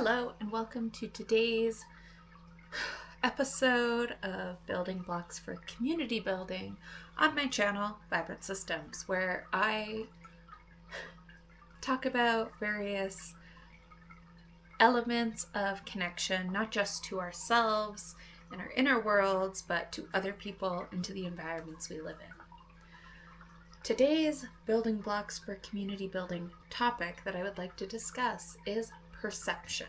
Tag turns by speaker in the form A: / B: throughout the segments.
A: Hello and welcome to today's episode of Building Blocks for Community Building on my channel, Vibrant Systems, where I talk about various elements of connection, not just to ourselves and our inner worlds, but to other people and to the environments we live in. Today's Building Blocks for Community Building topic that I would like to discuss is perception.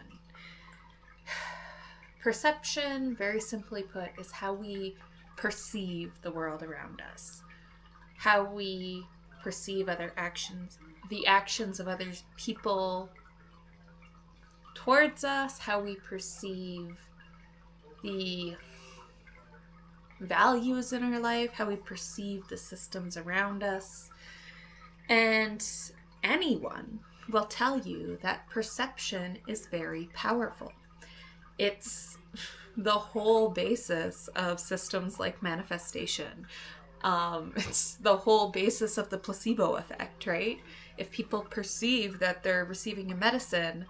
A: Perception, very simply put, is how we perceive the world around us, how we perceive other actions, the actions of other people towards us, how we perceive the values in our life, how we perceive the systems around us. And anyone will tell you that perception is very powerful. It's the whole basis of systems like manifestation. It's the whole basis of the placebo effect, right? If people perceive that they're receiving a medicine,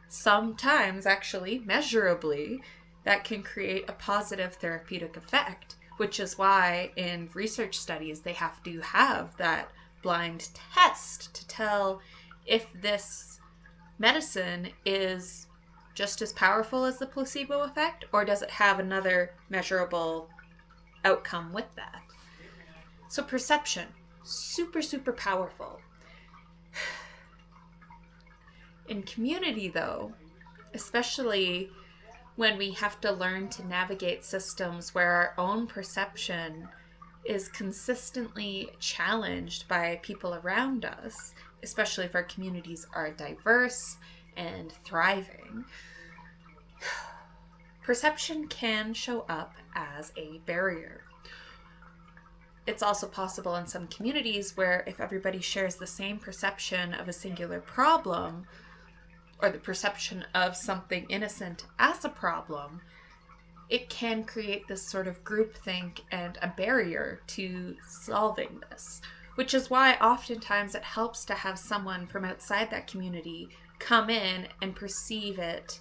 A: sometimes actually measurably, that can create a positive therapeutic effect, which is why in research studies they have to have that blind test to tell if this medicine is just as powerful as the placebo effect, or does it have another measurable outcome with that. So perception, super, super powerful. In community though, especially when we have to learn to navigate systems where our own perception is consistently challenged by people around us, especially if our communities are diverse and thriving, perception can show up as a barrier. It's also possible in some communities where if everybody shares the same perception of a singular problem, or the perception of something innocent as a problem, it can create this sort of groupthink and a barrier to solving this, which is why oftentimes it helps to have someone from outside that community come in and perceive it,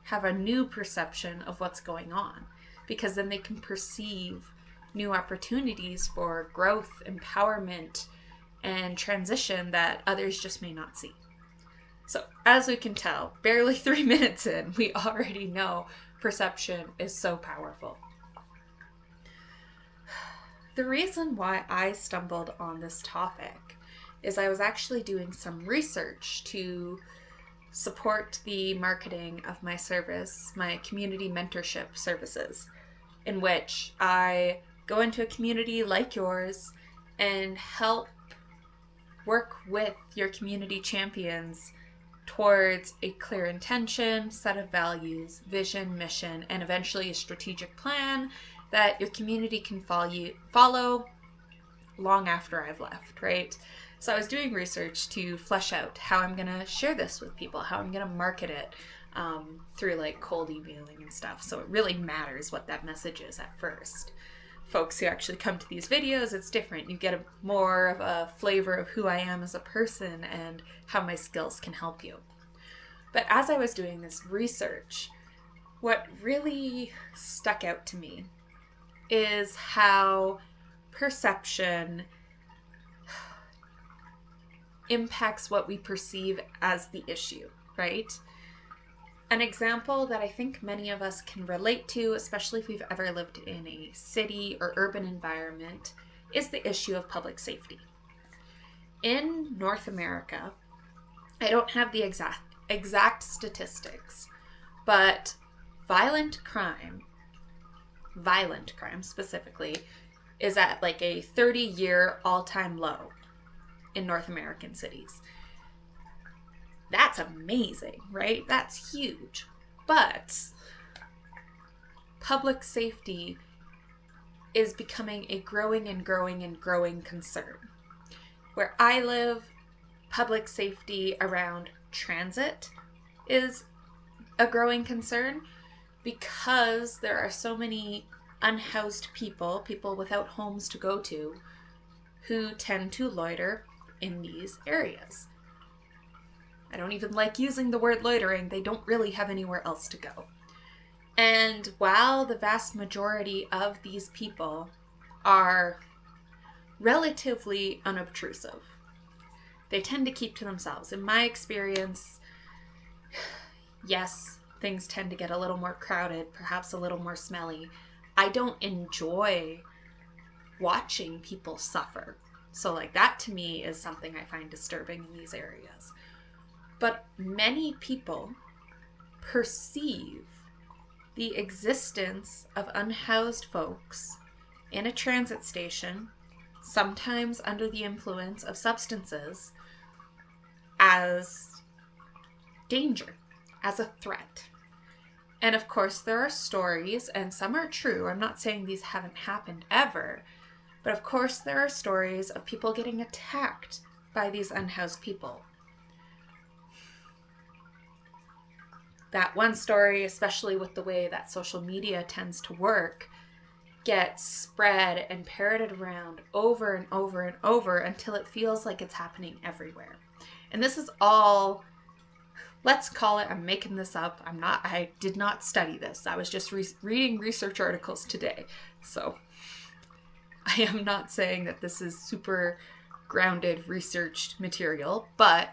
A: have a new perception of what's going on, because then they can perceive new opportunities for growth, empowerment, and transition that others just may not see. So, as we can tell, barely 3 minutes in, we already know perception is so powerful. The reason why I stumbled on this topic is I was actually doing some research to support the marketing of my service, my community mentorship services, in which I go into a community like yours and help work with your community champions towards a clear intention, set of values, vision, mission, and eventually a strategic plan that your community can follow long after I've left, right? So I was doing research to flesh out how I'm going to share this with people, how I'm going to market it through like cold emailing and stuff. So it really matters what that message is at first. Folks who actually come to these videos, it's different. You get more of a flavor of who I am as a person and how my skills can help you. But as I was doing this research, what really stuck out to me is how perception impacts what we perceive as the issue, right? An example that I think many of us can relate to, especially if we've ever lived in a city or urban environment, is the issue of public safety. In North America, I don't have the exact statistics, but violent crime specifically, is at like a 30-year all-time low in North American cities. That's amazing, right? That's huge. But public safety is becoming a growing concern. Where I live, public safety around transit is a growing concern because there are so many unhoused people without homes to go to, who tend to loiter in these areas. I don't even like using the word loitering. They don't really have anywhere else to go. And while the vast majority of these people are relatively unobtrusive, they tend to keep to themselves. In my experience, yes, things tend to get a little more crowded, perhaps a little more smelly. I don't enjoy watching people suffer. So like that to me is something I find disturbing in these areas. But many people perceive the existence of unhoused folks in a transit station, sometimes under the influence of substances, as danger, as a threat. And of course, there are stories, and some are true. I'm not saying these haven't happened ever, but of course, there are stories of people getting attacked by these unhoused people. That one story, especially with the way that social media tends to work, gets spread and parroted around over and over and over until it feels like it's happening everywhere. And this is all, let's call it, I'm making this up. I did not study this. I was just reading research articles today. So I am not saying that this is super grounded, researched material, but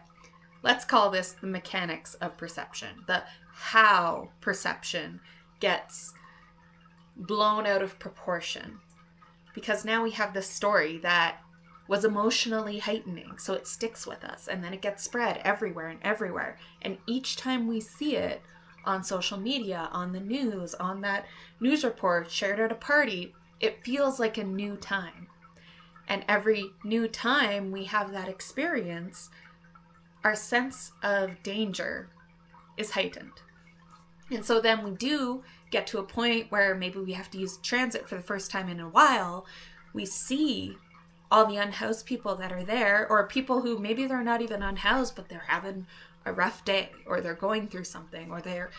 A: let's call this the mechanics of perception, the how perception gets blown out of proportion. Because now we have this story that was emotionally heightening, so it sticks with us, and then it gets spread everywhere and everywhere. And each time we see it on social media, on the news, on that news report shared at a party, it feels like a new time. And every new time we have that experience, our sense of danger is heightened. And so then we do get to a point where maybe we have to use transit for the first time in a while. We see all the unhoused people that are there, or people who maybe they're not even unhoused, but they're having a rough day, or they're going through something, or they're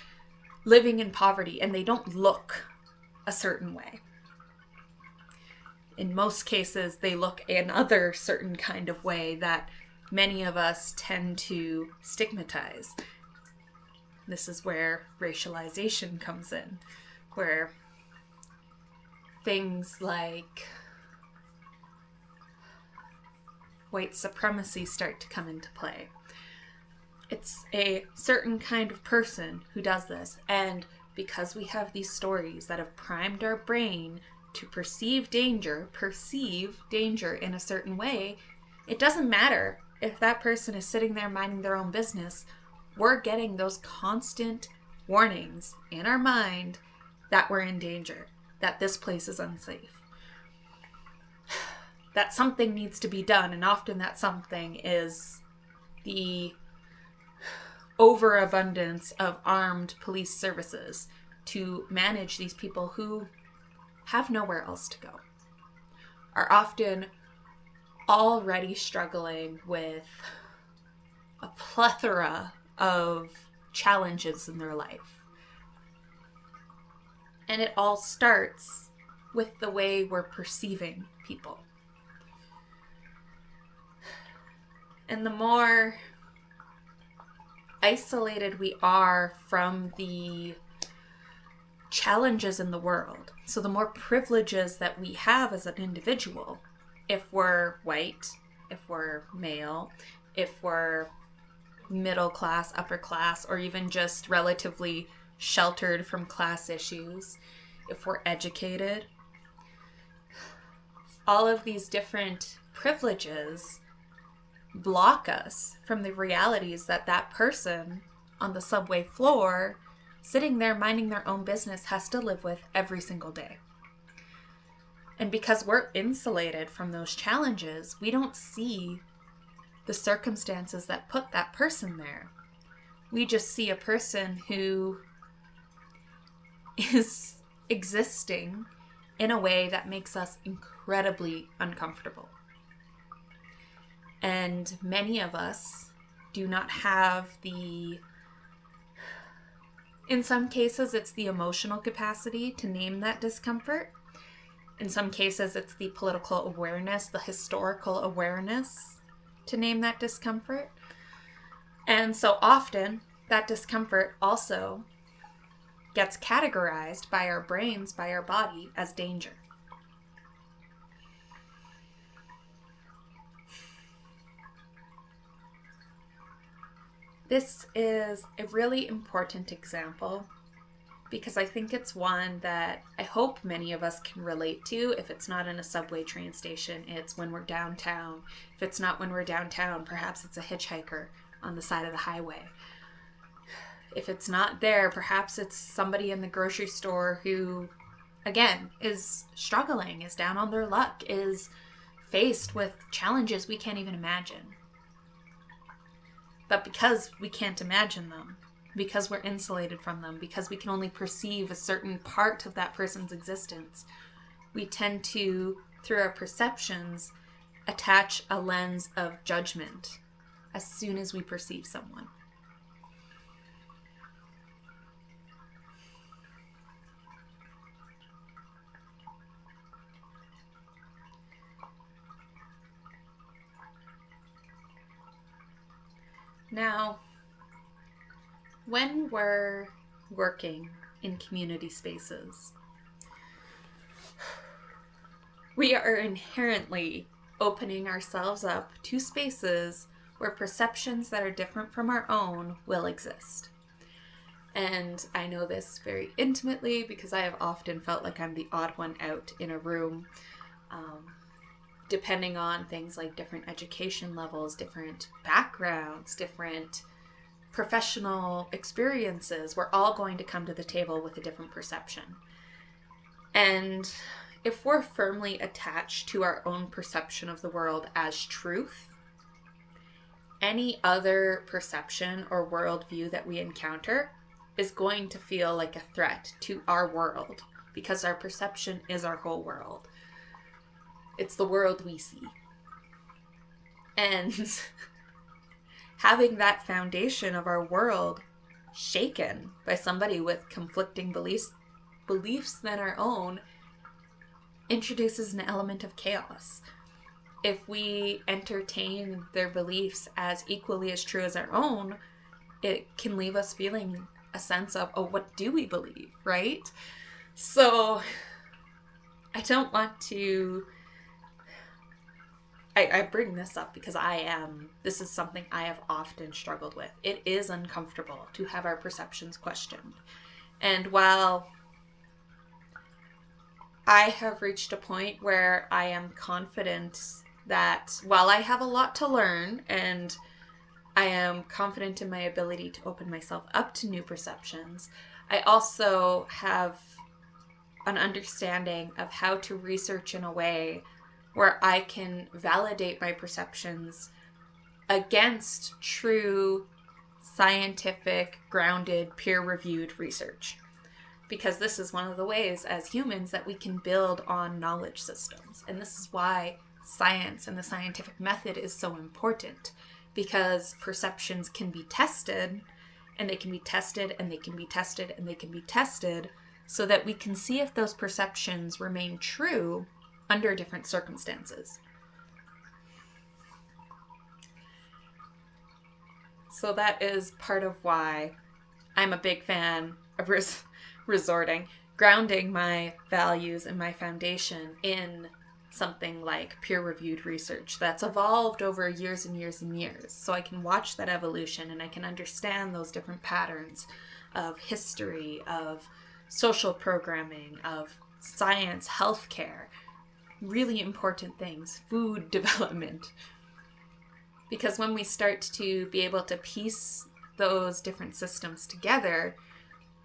A: living in poverty, and they don't look a certain way. In most cases, they look another certain kind of way that many of us tend to stigmatize. This is where racialization comes in, where things like white supremacy start to come into play. It's a certain kind of person who does this, and because we have these stories that have primed our brain to perceive danger in a certain way, it doesn't matter if that person is sitting there minding their own business. We're getting those constant warnings in our mind that we're in danger, that this place is unsafe, that something needs to be done, and often that something is the overabundance of armed police services to manage these people who have nowhere else to go, are often already struggling with a plethora of challenges in their life. And it all starts with the way we're perceiving people. And the more isolated we are from the challenges in the world, so the more privileges that we have as an individual, if we're white, if we're male, if we're middle class, upper class, or even just relatively sheltered from class issues, if we're educated, all of these different privileges block us from the realities that that person on the subway floor, sitting there minding their own business, has to live with every single day. And because we're insulated from those challenges, we don't see the circumstances that put that person there. We just see a person who is existing in a way that makes us incredibly uncomfortable. And many of us do not have in some cases, it's the emotional capacity to name that discomfort. In some cases, it's the political awareness, the historical awareness to name that discomfort. And so often that discomfort also gets categorized by our brains, by our body, as danger. This is a really important example because I think it's one that I hope many of us can relate to. If it's not in a subway train station, it's when we're downtown. If it's not when we're downtown, perhaps it's a hitchhiker on the side of the highway. If it's not there, perhaps it's somebody in the grocery store who, again, is struggling, is down on their luck, is faced with challenges we can't even imagine. But because we can't imagine them, because we're insulated from them, because we can only perceive a certain part of that person's existence, we tend to, through our perceptions, attach a lens of judgment as soon as we perceive someone. Now, when we're working in community spaces, we are inherently opening ourselves up to spaces where perceptions that are different from our own will exist. And I know this very intimately because I have often felt like I'm the odd one out in a room, depending on things like different education levels, different backgrounds, different professional experiences. We're all going to come to the table with a different perception. And if we're firmly attached to our own perception of the world as truth, any other perception or worldview that we encounter is going to feel like a threat to our world because our perception is our whole world. It's the world we see. And having that foundation of our world shaken by somebody with conflicting beliefs than our own introduces an element of chaos. If we entertain their beliefs as equally as true as our own, it can leave us feeling a sense of, oh, what do we believe, right? So I don't want to... I bring this up because this is something I have often struggled with. It is uncomfortable to have our perceptions questioned. And while I have reached a point where I am confident that while I have a lot to learn and I am confident in my ability to open myself up to new perceptions, I also have an understanding of how to research in a way where I can validate my perceptions against true, scientific, grounded, peer-reviewed research. Because this is one of the ways as humans that we can build on knowledge systems. And this is why science and the scientific method is so important. Because perceptions can be tested, and they can be tested, and they can be tested, and they can be tested, so that we can see if those perceptions remain true under different circumstances. So that is part of why I'm a big fan of grounding my values and my foundation in something like peer-reviewed research that's evolved over years and years and years. So I can watch that evolution and I can understand those different patterns of history, of social programming, of science, healthcare, really important things, food development. Because when we start to be able to piece those different systems together,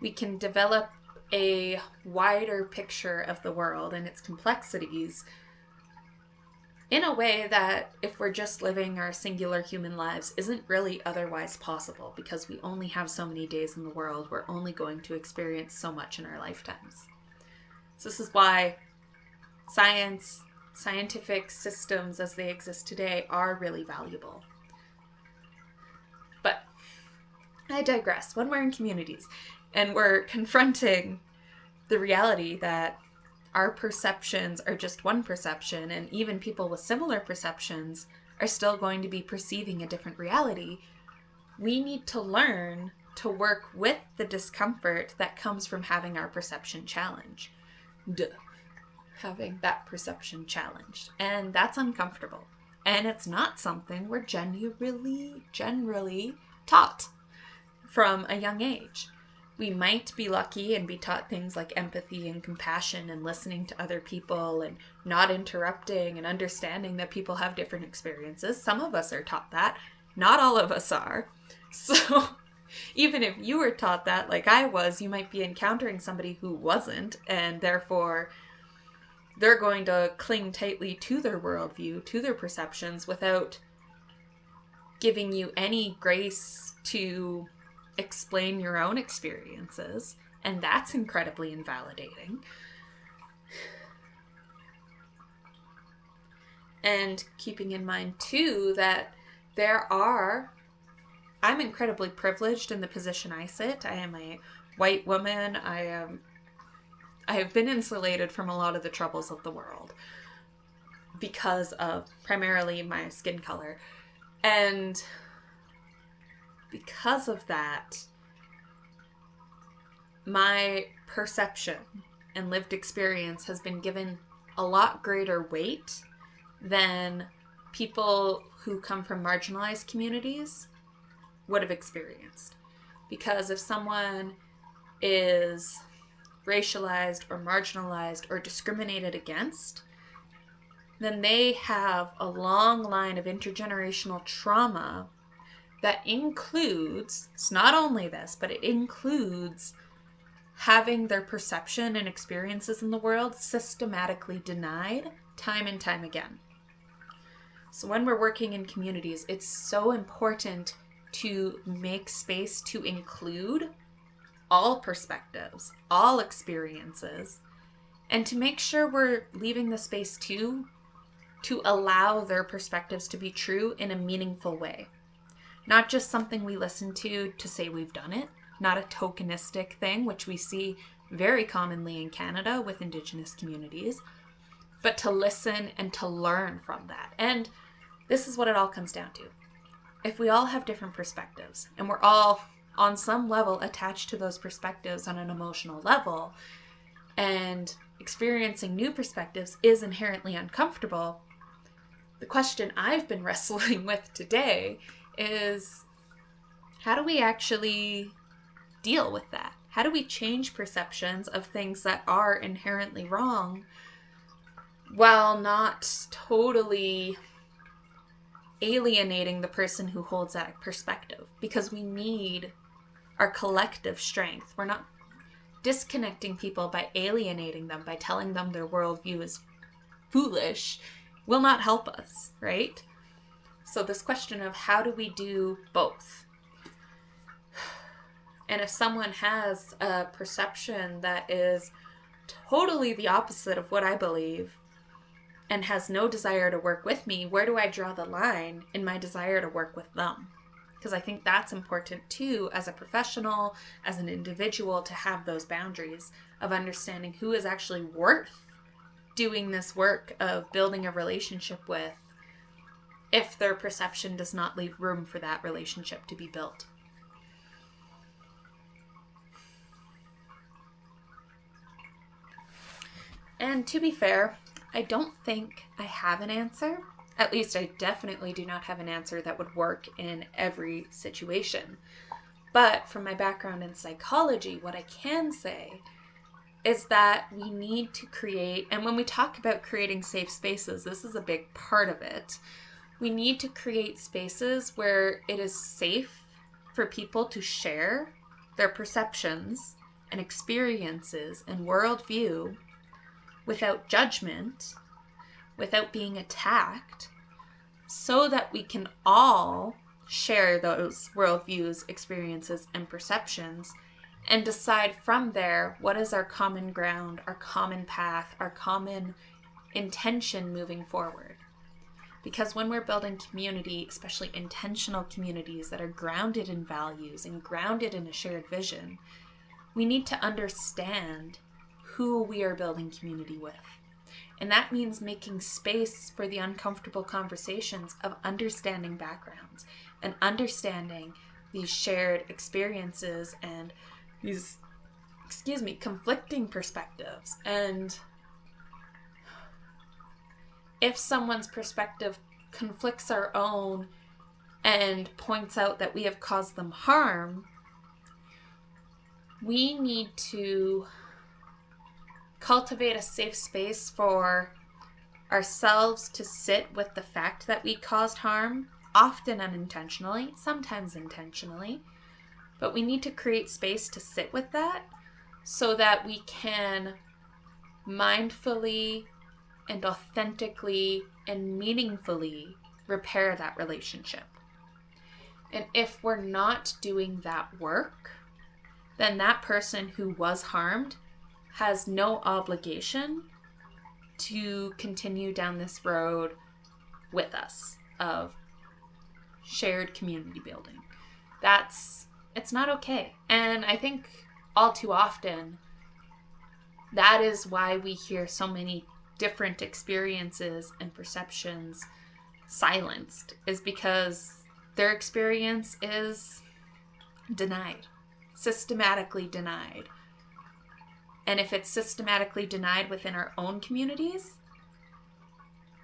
A: we can develop a wider picture of the world and its complexities in a way that, if we're just living our singular human lives, isn't really otherwise possible, because we only have so many days in the world. We're only going to experience so much in our lifetimes. So this is why scientific systems as they exist today are really valuable. But I digress. When we're in communities and we're confronting the reality that our perceptions are just one perception, and even people with similar perceptions are still going to be perceiving a different reality, we need to learn to work with the discomfort that comes from having our perception challenged. Having that perception challenged. And that's uncomfortable. And it's not something we're generally taught from a young age. We might be lucky and be taught things like empathy and compassion and listening to other people and not interrupting and understanding that people have different experiences. Some of us are taught that. Not all of us are. So even if you were taught that, like I was, you might be encountering somebody who wasn't, and therefore they're going to cling tightly to their worldview, to their perceptions, without giving you any grace to explain your own experiences. And that's incredibly invalidating. And keeping in mind, too, that I'm incredibly privileged in the position I sit. I am a white woman. I have been insulated from a lot of the troubles of the world because of primarily my skin color. And because of that, my perception and lived experience has been given a lot greater weight than people who come from marginalized communities would have experienced. Because if someone is racialized or marginalized or discriminated against, then they have a long line of intergenerational trauma that includes, it's not only this, but it includes having their perception and experiences in the world systematically denied time and time again. So when we're working in communities, it's so important to make space to include all perspectives, all experiences, and to make sure we're leaving the space to allow their perspectives to be true in a meaningful way. Not just something we listen to say we've done it, not a tokenistic thing, which we see very commonly in Canada with Indigenous communities, but to listen and to learn from that. And this is what it all comes down to. If we all have different perspectives, and we're all on some level attached to those perspectives on an emotional level, and experiencing new perspectives is inherently uncomfortable, the question I've been wrestling with today is, how do we actually deal with that? How do we change perceptions of things that are inherently wrong while not totally alienating the person who holds that perspective? Because we need our collective strength. We're not disconnecting people by alienating them, by telling them their worldview is foolish, will not help us, right? So this question of how do we do both? And if someone has a perception that is totally the opposite of what I believe and has no desire to work with me, where do I draw the line in my desire to work with them? Because I think that's important too, as a professional, as an individual, to have those boundaries of understanding who is actually worth doing this work of building a relationship with, if their perception does not leave room for that relationship to be built. And to be fair, I don't think I have an answer. At least I definitely do not have an answer that would work in every situation. But from my background in psychology, what I can say is that we need to create, and when we talk about creating safe spaces, this is a big part of it. We need to create spaces where it is safe for people to share their perceptions and experiences and worldview without judgment, without being attacked, so that we can all share those worldviews, experiences, and perceptions, and decide from there what is our common ground, our common path, our common intention moving forward. Because when we're building community, especially intentional communities that are grounded in values and grounded in a shared vision, we need to understand who we are building community with. And that means making space for the uncomfortable conversations of understanding backgrounds and understanding these shared experiences and these, conflicting perspectives. And if someone's perspective conflicts our own and points out that we have caused them harm, we need to cultivate a safe space for ourselves to sit with the fact that we caused harm, often unintentionally, sometimes intentionally. But we need to create space to sit with that so that we can mindfully and authentically and meaningfully repair that relationship. And if we're not doing that work, then that person who was harmed has no obligation to continue down this road with us of shared community building. It's not okay. And I think all too often, that is why we hear so many different experiences and perceptions silenced, is because their experience is denied, systematically denied. And if it's systematically denied within our own communities,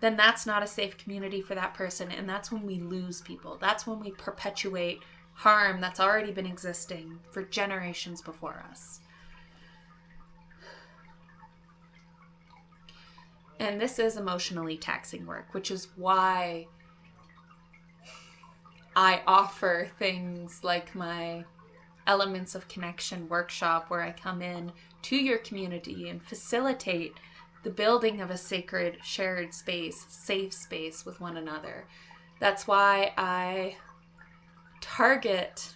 A: then that's not a safe community for that person. And that's when we lose people. That's when we perpetuate harm that's already been existing for generations before us. And this is emotionally taxing work, which is why I offer things like my Elements of Connection workshop, where I come in to your community and facilitate the building of a sacred shared space, safe space with one another. That's why I target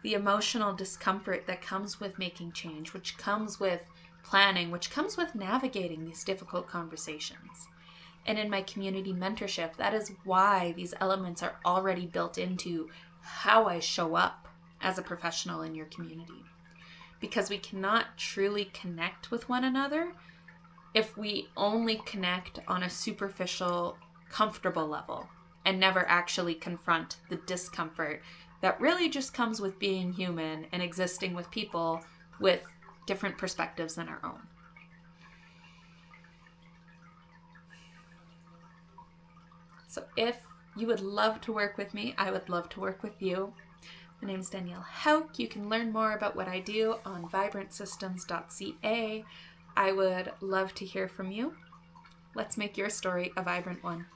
A: the emotional discomfort that comes with making change, which comes with planning, which comes with navigating these difficult conversations. And in my community mentorship, that is why these elements are already built into how I show up as a professional in your community. Because we cannot truly connect with one another if we only connect on a superficial, comfortable level and never actually confront the discomfort that really just comes with being human and existing with people with different perspectives than our own. So if you would love to work with me, I would love to work with you. My name is Danielle Hauk. You can learn more about what I do on vibrantsystems.ca. I would love to hear from you. Let's make your story a vibrant one.